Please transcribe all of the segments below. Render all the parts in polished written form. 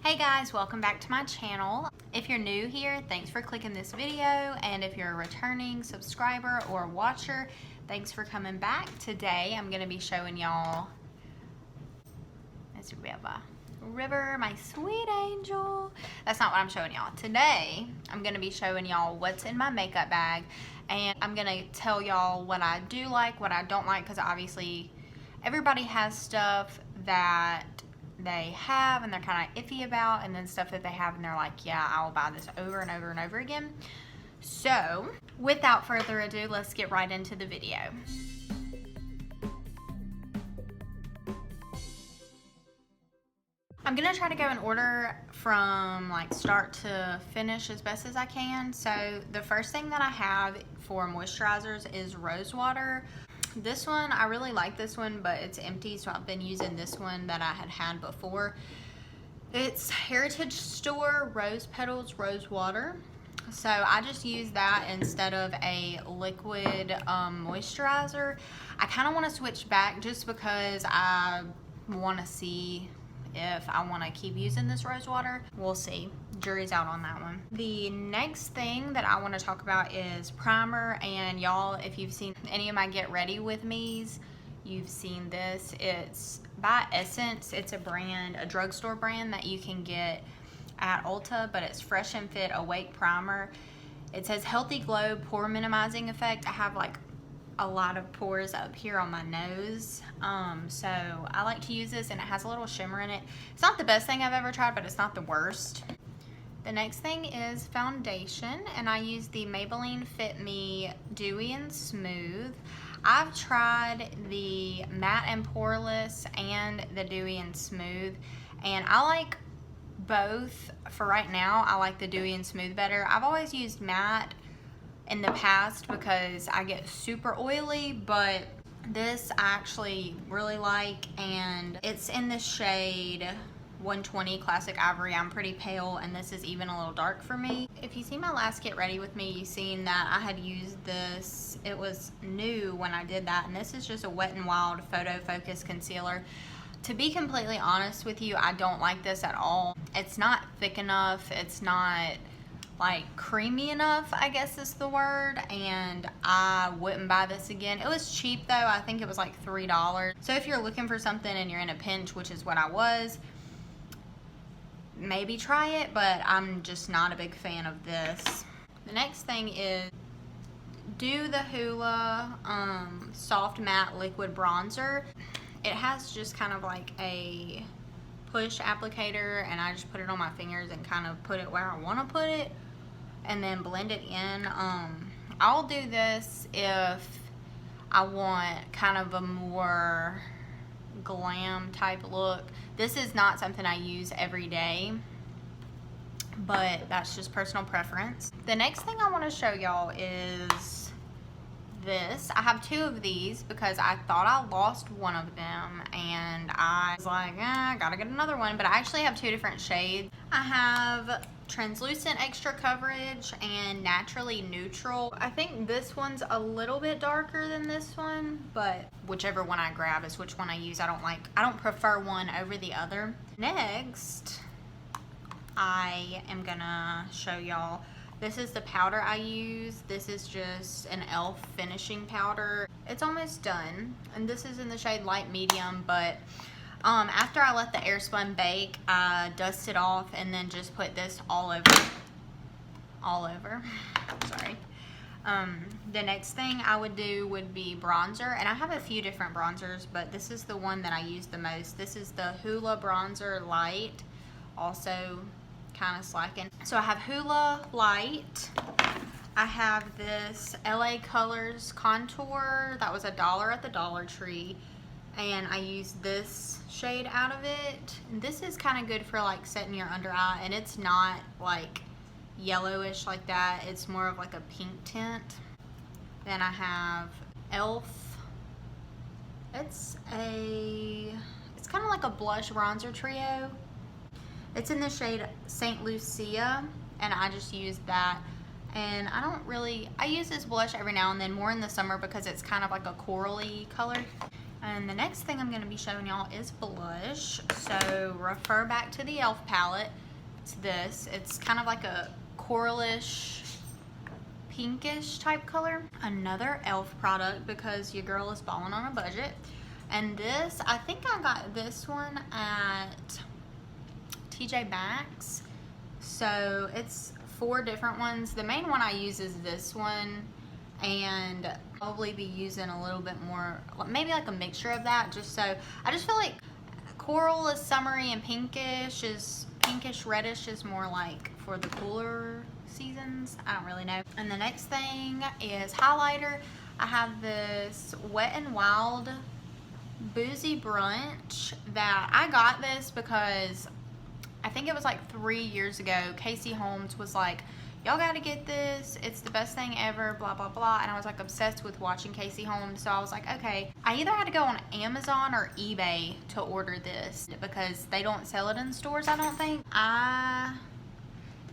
Hey guys, welcome back to my channel. If you're new here, thanks for clicking this video, and if you're a returning subscriber or watcher, thanks for coming back. Today I'm going to be showing y'all Miss River, my sweet angel. That's not what I'm showing y'all. Today I'm going to be showing y'all what's in my makeup bag, and I'm going to tell y'all what I do like, what I don't like, because obviously everybody has stuff that they have and they're kind of iffy about, and then stuff that they have and they're like, yeah, I'll buy this over and over and over again. So without further ado, let's get right into the video. I'm gonna try to go in order from like start to finish as best as I can. So the first thing that I have for moisturizers is rose water. This one, I really like this one, but it's empty, so I've been using this one that I had before. It's Heritage Store Rose Petals Rose Water. So I just use that instead of a liquid moisturizer. I kind of want to switch back just because I want to see if I want to keep using this rose water. We'll see. Jury's out on that one. The next thing that I want to talk about is primer, and y'all, if you've seen any of my Get Ready With Me's, you've seen this. It's by Essence. It's a brand, a drugstore brand that you can get at Ulta, but it's Fresh and Fit Awake Primer. It says Healthy Glow Pore Minimizing Effect. I have like a lot of pores up here on my nose, so I like to use this, and it has a little shimmer in it. It's not the best thing I've ever tried, but it's not the worst. The next thing is foundation, and I use the Maybelline Fit Me Dewy and Smooth. I've tried the matte and poreless and the dewy and smooth, and I like both. For right now, I like the dewy and smooth better. I've always used matte in the past because I get super oily, but this I actually really like, and it's in the shade 120 Classic Ivory. I'm pretty pale, and this is even a little dark for me. If you see my last Get Ready With Me, you've seen that I had used this. It was new when I did that, and this is just a Wet n Wild Photo Focus Concealer. To be completely honest with you, I don't like this at all. It's not thick enough. It's not like creamy enough, I guess is the word, and I wouldn't buy this again. It was cheap though. I think it was like $3. So if you're looking for something and you're in a pinch, which is what I was, maybe try it, but I'm just not a big fan of this. The next thing is do the Hoola Soft Matte Liquid Bronzer. It has just kind of like a push applicator, and I just put it on my fingers and kind of put it where I want to put it and then blend it in. I'll do this if I want kind of a more glam type look. This is not something I use every day, but that's just personal preference. The next thing I want to show y'all is this. I have two of these because I thought I lost one of them, and I was like, I gotta get another one, but I actually have two different shades. I have Translucent Extra Coverage and Naturally Neutral. I think this one's a little bit darker than this one, but whichever one I grab is which one I use. I don't prefer one over the other. Next, I am gonna show y'all, this is the powder I use. This is just an e.l.f. finishing powder. It's almost done, and this is in the shade Light Medium, but after I let the Airspun bake, I dust it off and then just put this all over. Sorry. The next thing I would do would be bronzer, and I have a few different bronzers, but this is the one that I use the most. This is the Hoola Bronzer Light, also kind of slacking. So I have Hoola Light. I have this LA Colors Contour that was $1 at the Dollar Tree, and I use this shade out of it. And this is kind of good for like setting your under eye, and it's not like yellowish like that. It's more of like a pink tint. Then I have e.l.f. It's kind of like a blush bronzer trio. It's in the shade St. Lucia, and I just used that. And I use this blush every now and then, more in the summer because it's kind of like a corally color. And the next thing I'm going to be showing y'all is blush. So refer back to the e.l.f. palette. It's this. It's kind of like a coralish, pinkish type color. Another e.l.f. product because your girl is balling on a budget. And this, I think I got this one at TJ Maxx. So it's 4 different ones. The main one I use is this one, and probably be using a little bit more, maybe like a mixture of that, just so I just feel like coral is summery and pinkish reddish is more like for the cooler seasons. I don't really know. And the next thing is highlighter. I have this Wet n Wild Boozy Brunch that I got this because I think it was like 3 years ago. Casey Holmes was like, y'all gotta get this, it's the best thing ever, blah blah blah. And I was like obsessed with watching Casey Holmes, so I was like, okay. I either had to go on Amazon or eBay to order this because they don't sell it in stores, I don't think. I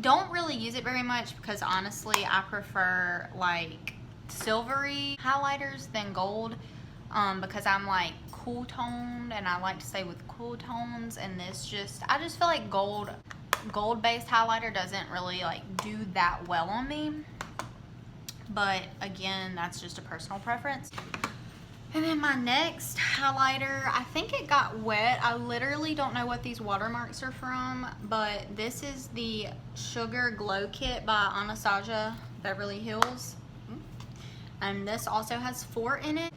don't really use it very much because honestly I prefer like silvery highlighters than gold, because I'm like cool toned and I like to stay with cool tones, and this I just feel like gold based highlighter doesn't really like do that well on me, but again, that's just a personal preference. And then my next highlighter, I think it got wet. I literally don't know what these watermarks are from, but this is the Sugar Glow Kit by Anastasia Beverly Hills, and this also has 4 in it.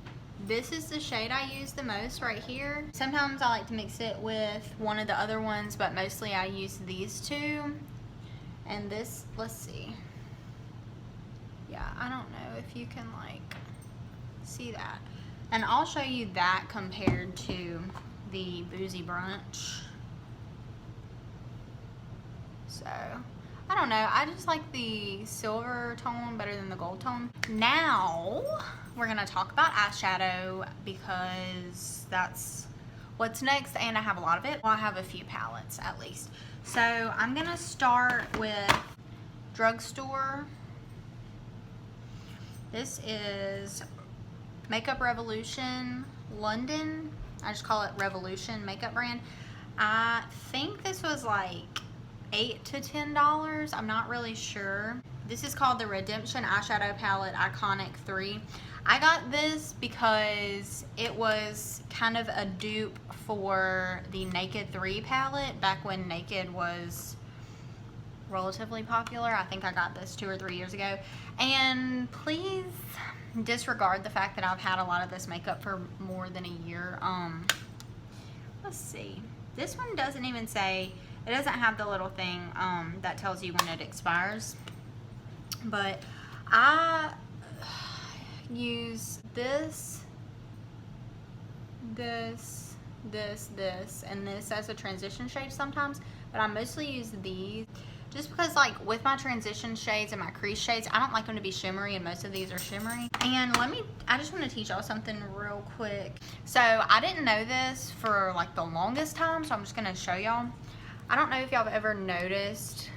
This is the shade I use the most right here. Sometimes I like to mix it with one of the other ones, but mostly I use these 2. And this, let's see. Yeah, I don't know if you can like see that. And I'll show you that compared to the Boozy Brunch. So, I don't know. I just like the silver tone better than the gold tone. Now, we're going to talk about eyeshadow because that's what's next, and I have a lot of it. Well, I have a few palettes at least. So, I'm going to start with Drugstore. This is Makeup Revolution London. I just call it Revolution makeup brand. I think this was like $8 to $10. I'm not really sure. This is called the Redemption Eyeshadow Palette Iconic 3. I got this because it was kind of a dupe for the Naked 3 palette back when Naked was relatively popular. I think I got this 2 or 3 years ago. And please disregard the fact that I've had a lot of this makeup for more than a year. Let's see. This one doesn't even say, it doesn't have the little thing that tells you when it expires. But I use this, and this as a transition shade sometimes. But I mostly use these just because like with my transition shades and my crease shades, I don't like them to be shimmery, and most of these are shimmery. And I just want to teach y'all something real quick. So I didn't know this for like the longest time, so I'm just going to show y'all. I don't know if y'all have ever noticed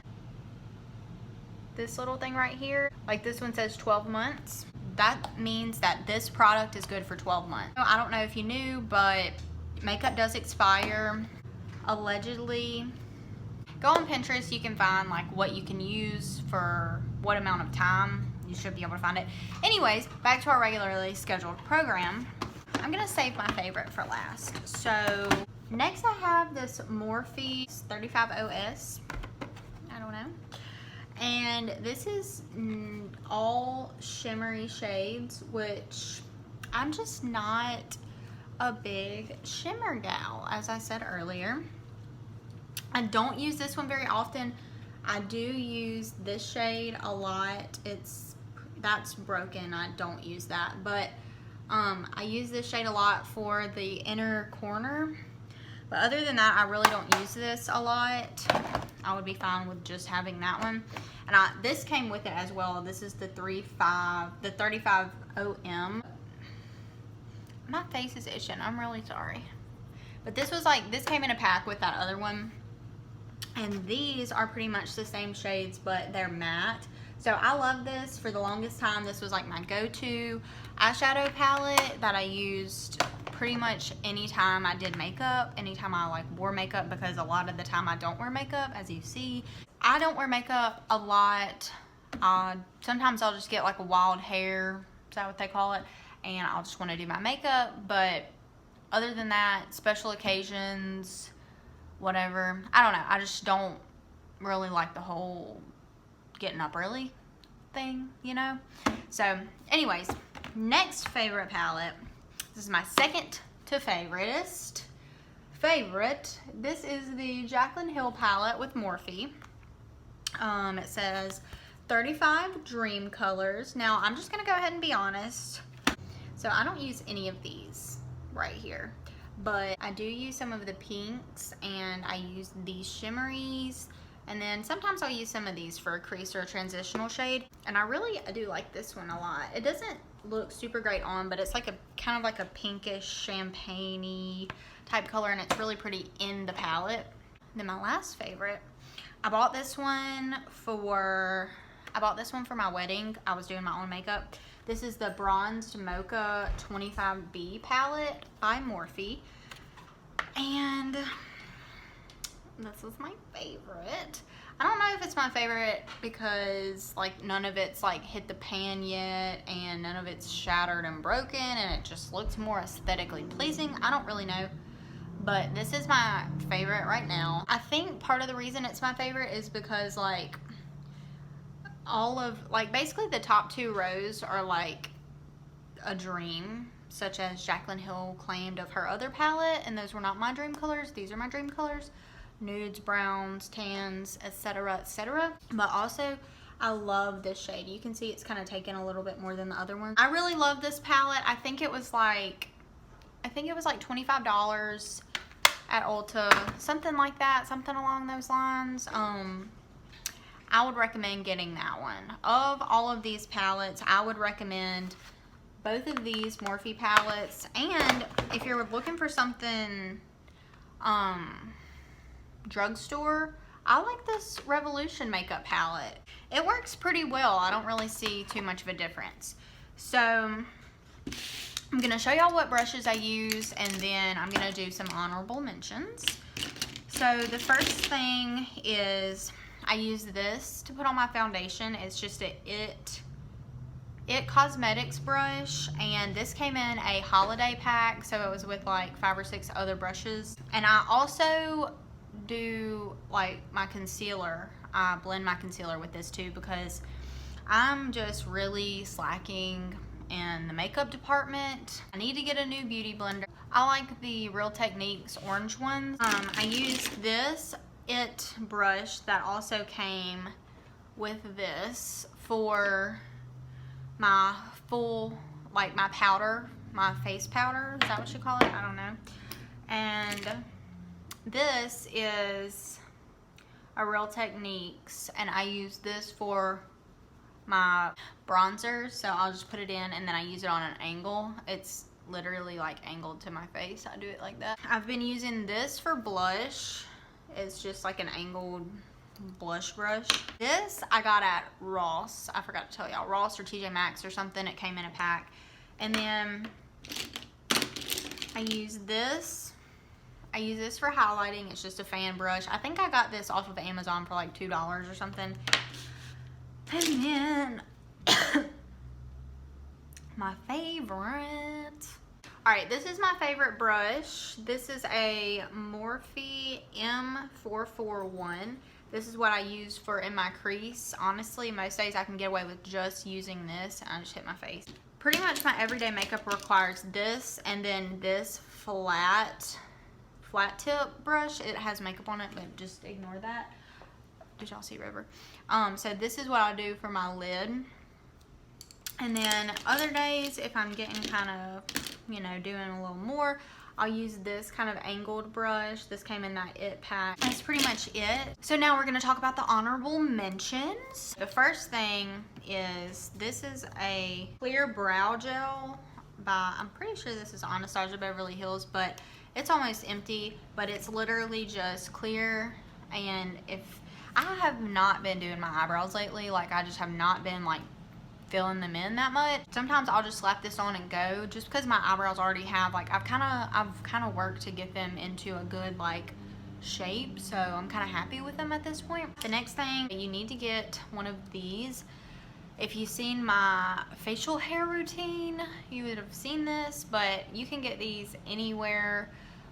this little thing right here. Like this one says 12 months. That means that this product is good for 12 months. I don't know if you knew, but makeup does expire, allegedly. Go on Pinterest, you can find like what you can use for what amount of time. You should be able to find it. Anyways, back to our regularly scheduled program. I'm gonna save my favorite for last. So next I have this Morphe 35OS. I don't know. And this is all shimmery shades, which I'm just not a big shimmer gal, as I said earlier. I don't use this one very often. I do use this shade a lot. That's broken. I don't use that. But I use this shade a lot for the inner corner. But other than that, I really don't use this a lot. I would be fine with just having that one. And this came with it as well. This is the 35OM. My face is itching. I'm really sorry. But this came in a pack with that other one. And these are pretty much the same shades, but they're matte. So I love this. For the longest time, this was like my go-to eyeshadow palette that I used pretty much anytime I did makeup, anytime I like wore makeup, because a lot of the time I don't wear makeup, as you see. I don't wear makeup a lot. Sometimes I'll just get like a wild hair, is that what they call it? And I'll just want to do my makeup, but other than that, special occasions, whatever, I don't know. I just don't really like the whole getting up early thing, you know? So anyways, next favorite palette. This is my second to favorite. This is the Jaclyn Hill palette with Morphe. It says 35 dream colors. Now I'm just gonna go ahead and be honest. So I don't use any of these right here, but I do use some of the pinks, and I use these shimmeries, and then sometimes I'll use some of these for a crease or a transitional shade. And I do like this one a lot. It doesn't look super great on, but it's like a kind of like a pinkish champagne-y type color, and it's really pretty in the palette. Then my last favorite, I bought this one for my wedding. I was doing my own makeup. This is the Bronzed Mocha 25B palette by Morphe. And this is my favorite. I don't know if it's my favorite because like none of it's like hit the pan yet, and none of it's shattered and broken, and it just looks more aesthetically pleasing. I don't really know, but this is my favorite right now. I think part of the reason it's my favorite is because like basically the top 2 rows are like a dream, such as Jaclyn Hill claimed of her other palette, and those were not my dream colors. These are my dream colors: nudes, browns, tans, etc., etc. But also I love this shade. You can see it's kind of taken a little bit more than the other one. I really love this palette. I think it was like $25 at Ulta, something like that, something along those lines. I would recommend getting that one. Of all of these palettes, I would recommend both of these Morphe palettes. And if you're looking for something drugstore, I like this Revolution makeup palette. It works pretty well. I don't really see too much of a difference. So I'm gonna show y'all what brushes I use, and then I'm gonna do some honorable mentions. So the first thing is I use this to put on my foundation. It's just a It Cosmetics brush, and this came in a holiday pack, so it was with like 5 or 6 other brushes. And I also do like my concealer. I blend my concealer with this too, because I'm just really slacking in the makeup department. I need to get a new beauty blender. I like the Real Techniques orange ones. I use this It brush that also came with this for my full, like my powder, my face powder, is that what you call it? I don't know. And this is a Real Techniques, and I use this for my bronzer, so I'll just put it in and then I use it on an angle. It's literally like angled to my face. I do it like that. I've been using this for blush. It's just like an angled blush brush. This I got at Ross. I forgot to tell y'all. Ross or TJ Maxx or something. It came in a pack. And then I use this. I use this for highlighting. It's just a fan brush. I think I got this off of Amazon for like $2 or something. And then my favorite. Alright, this is my favorite brush. This is a Morphe M441. This is what I use for in my crease. Honestly, most days I can get away with just using this, and I just hit my face. Pretty much my everyday makeup requires this, and then this flat tip brush. It has makeup on it, but just ignore that. Did y'all see River? So this is what I do for my lid. And then other days, if I'm getting kind of, you know, doing a little more, I'll use this kind of angled brush. This came in that It pack. That's pretty much it. So now we're going to talk about the honorable mentions. The first thing is, this is a clear brow gel by, I'm pretty sure this is Anastasia Beverly Hills, but it's almost empty, but it's literally just clear. And if I have not been doing my eyebrows lately, like I just have not been like filling them in that much. Sometimes I'll just slap this on and go, just because my eyebrows already have, like, I've kind of worked to get them into a good, like, shape, so I'm kind of happy with them at this point. The next thing, you need to get one of these. If you've seen my facial hair routine, you would have seen this, but you can get these anywhere,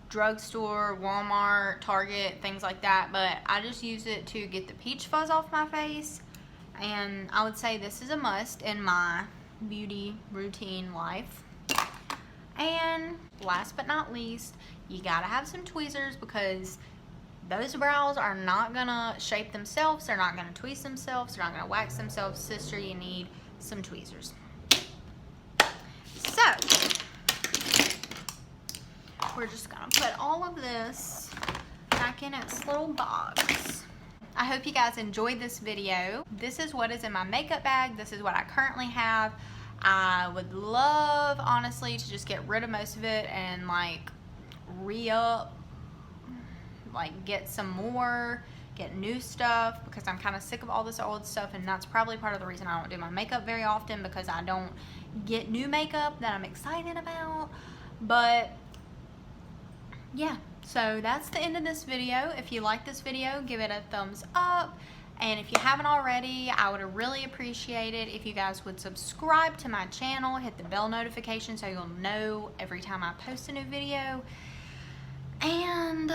drugstore, Walmart, Target, things like that, but I just use it to get the peach fuzz off my face, and I would say this is a must in my beauty routine life. And last but not least, you gotta have some tweezers, because those brows are not gonna shape themselves, they're not gonna tweeze themselves, they're not gonna wax themselves. Sister, you need some tweezers. So, we're just gonna put all of this back in its little box. I hope you guys enjoyed this video. This is what is in my makeup bag. This is what I currently have. I would love, honestly, to just get rid of most of it and like re-up, like get some more, get new stuff, because I'm kind of sick of all this old stuff, and that's probably part of the reason I don't do my makeup very often, because I don't get new makeup that I'm excited about. But yeah, so that's the end of this video. If you like this video, give it a thumbs up. And if you haven't already, I would really appreciate it if you guys would subscribe to my channel, hit the bell notification so you'll know every time I post a new video. And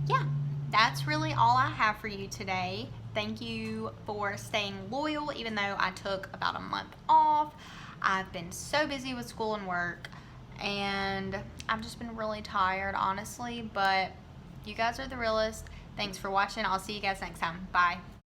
yeah, that's really all I have for you today. Thank you for staying loyal, even though I took about a month off. I've been so busy with school and work, and I've just been really tired, honestly, but you guys are the realest. Thanks for watching. I'll see you guys next time. Bye.